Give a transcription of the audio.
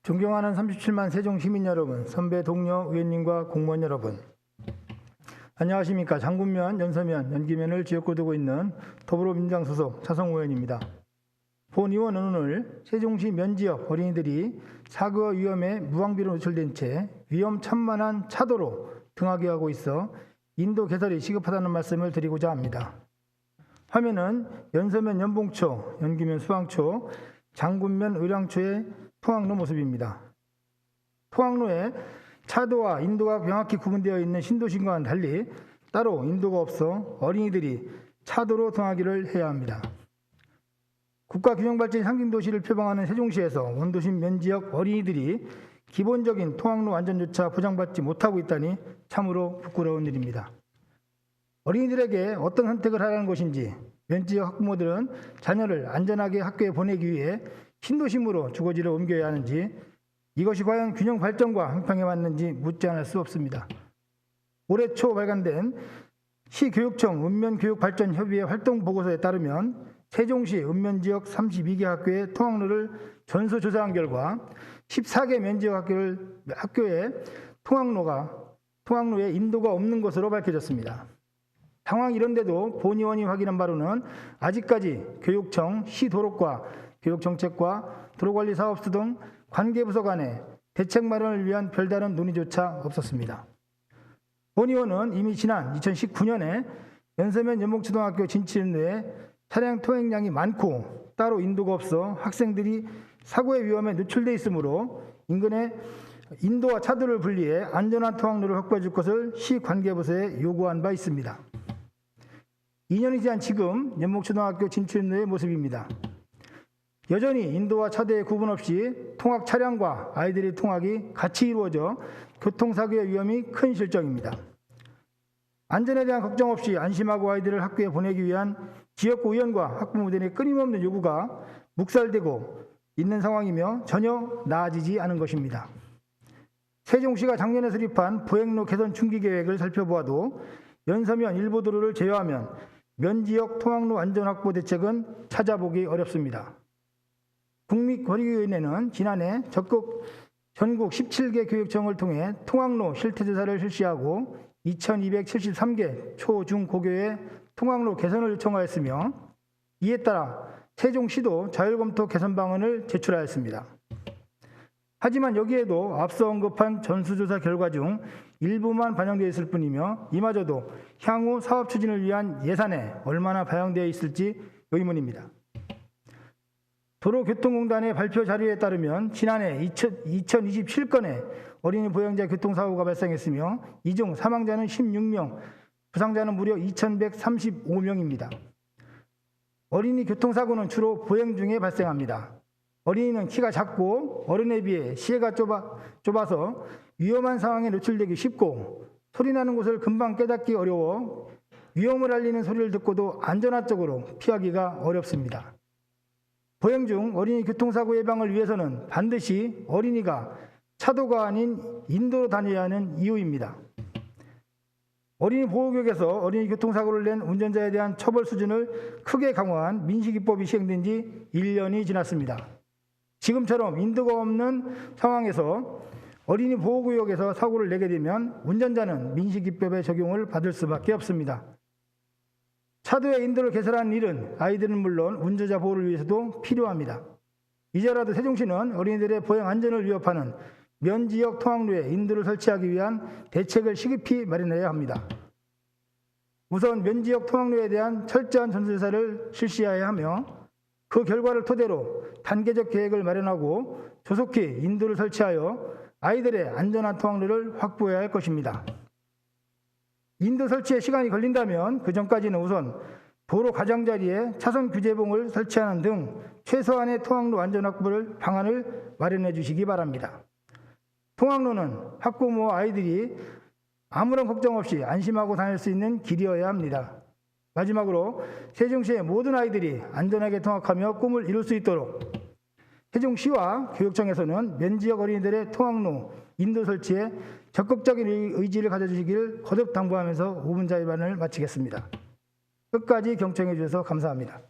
존경하는 37만 세종 시민 여러분, 선배 동료 의원님과 공무원 여러분, 안녕하십니까. 장군면, 연서면, 연기면을 지역구 두고 있는 더불어민주당 소속 차성호 의원입니다. 본 의원은 오늘 세종시 면지역 어린이들이 사고와 위험에 무방비로 노출된 채 위험천만한 차도로 등하게 하고 있어 인도 개설이 시급하다는 말씀을 드리고자 합니다. 화면은 연서면 연봉초, 연기면 수방초, 장군면 의량초의 통학로 모습입니다. 통학로에 차도와 인도가 명확히 구분되어 있는 신도심과는 달리 따로 인도가 없어 어린이들이 차도로 등하기를 해야 합니다. 국가균형발전 상징도시를 표방하는 세종시에서 원도심 면지역 어린이들이 기본적인 통학로 안전조차 보장받지 못하고 있다니 참으로 부끄러운 일입니다. 어린이들에게 어떤 선택을 하라는 것인지, 면지역 학부모들은 자녀를 안전하게 학교에 보내기 위해 신도심으로 주거지를 옮겨야 하는지, 이것이 과연 균형 발전과 한평에 맞는지 묻지 않을 수 없습니다. 올해 초 발간된 시교육청 읍면교육발전협의회 활동보고서에 따르면 세종시 읍면지역 32개 학교의 통학로를 전수조사한 결과 14개 면지역 학교의 통학로에 인도가 없는 것으로 밝혀졌습니다. 상황 이런데도 본 의원이 확인한 바로는 아직까지 교육청, 시도로과, 교육정책과 도로관리사업소 등 관계부서 간의 대책 마련을 위한 별다른 논의조차 없었습니다. 본 의원은 이미 지난 2019년에 연서면 연봉초등학교 진치로에 차량 통행량이 많고 따로 인도가 없어 학생들이 사고의 위험에 노출돼 있으므로 인근에 인도와 차도를 분리해 안전한 통학로를 확보해 줄 것을 시 관계부서에 요구한 바 있습니다. 2년이 지난 지금 연봉초등학교 진치로의 모습입니다. 여전히 인도와 차도의 구분 없이 통학 차량과 아이들의 통학이 같이 이루어져 교통사고의 위험이 큰 실정입니다. 안전에 대한 걱정 없이 안심하고 아이들을 학교에 보내기 위한 지역구 의원과 학부모들의 끊임없는 요구가 묵살되고 있는 상황이며 전혀 나아지지 않은 것입니다. 세종시가 작년에 수립한 보행로 개선 중기 계획을 살펴보아도 연서면 일부 도로를 제외하면 면지역 통학로 안전 확보 대책은 찾아보기 어렵습니다. 국립거리위원회는 지난해 전국 17개 교육청을 통해 통학로 실태조사를 실시하고 2273개 초, 중, 고교의 통학로 개선을 요청하였으며 이에 따라 세종시도 자율검토 개선 방안을 제출하였습니다. 하지만 여기에도 앞서 언급한 전수조사 결과 중 일부만 반영되어 있을 뿐이며 이마저도 향후 사업 추진을 위한 예산에 얼마나 반영되어 있을지 의문입니다. 도로교통공단의 발표 자료에 따르면 지난해 2027건의 어린이 보행자 교통사고가 발생했으며 이 중 사망자는 16명, 부상자는 무려 2135명입니다. 어린이 교통사고는 주로 보행 중에 발생합니다. 어린이는 키가 작고 어른에 비해 시야가 좁아서 위험한 상황에 노출되기 쉽고 소리나는 곳을 금방 깨닫기 어려워 위험을 알리는 소리를 듣고도 안전한 쪽으로 피하기가 어렵습니다. 보행 중 어린이 교통사고 예방을 위해서는 반드시 어린이가 차도가 아닌 인도로 다녀야 하는 이유입니다. 어린이 보호교육에서 어린이 교통사고를 낸 운전자에 대한 처벌 수준을 크게 강화한 민식이법이 시행된 지 1년이 지났습니다. 지금처럼 인도가 없는 상황에서 어린이 보호구역에서 사고를 내게 되면 운전자는 민식이법의 적용을 받을 수밖에 없습니다. 차도의 인도를 개설하는 일은 아이들은 물론 운전자 보호를 위해서도 필요합니다. 이제라도 세종시는 어린이들의 보행 안전을 위협하는 면지역 통학로에 인도를 설치하기 위한 대책을 시급히 마련해야 합니다. 우선 면지역 통학로에 대한 철저한 전수조사를 실시해야 하며 그 결과를 토대로 단계적 계획을 마련하고 조속히 인도를 설치하여 아이들의 안전한 통학로를 확보해야 할 것입니다. 인도 설치에 시간이 걸린다면 그 전까지는 우선 도로 가장자리에 차선 규제봉을 설치하는 등 최소한의 통학로 안전 확보를 방안을 마련해 주시기 바랍니다. 통학로는 학부모와 아이들이 아무런 걱정 없이 안심하고 다닐 수 있는 길이어야 합니다. 마지막으로 세종시의 모든 아이들이 안전하게 통학하며 꿈을 이룰 수 있도록 세종시와 교육청에서는 면지역 어린이들의 통학로 인도 설치에 적극적인 의지를 가져주시기를 거듭 당부하면서 5분 자유반을 마치겠습니다. 끝까지 경청해 주셔서 감사합니다.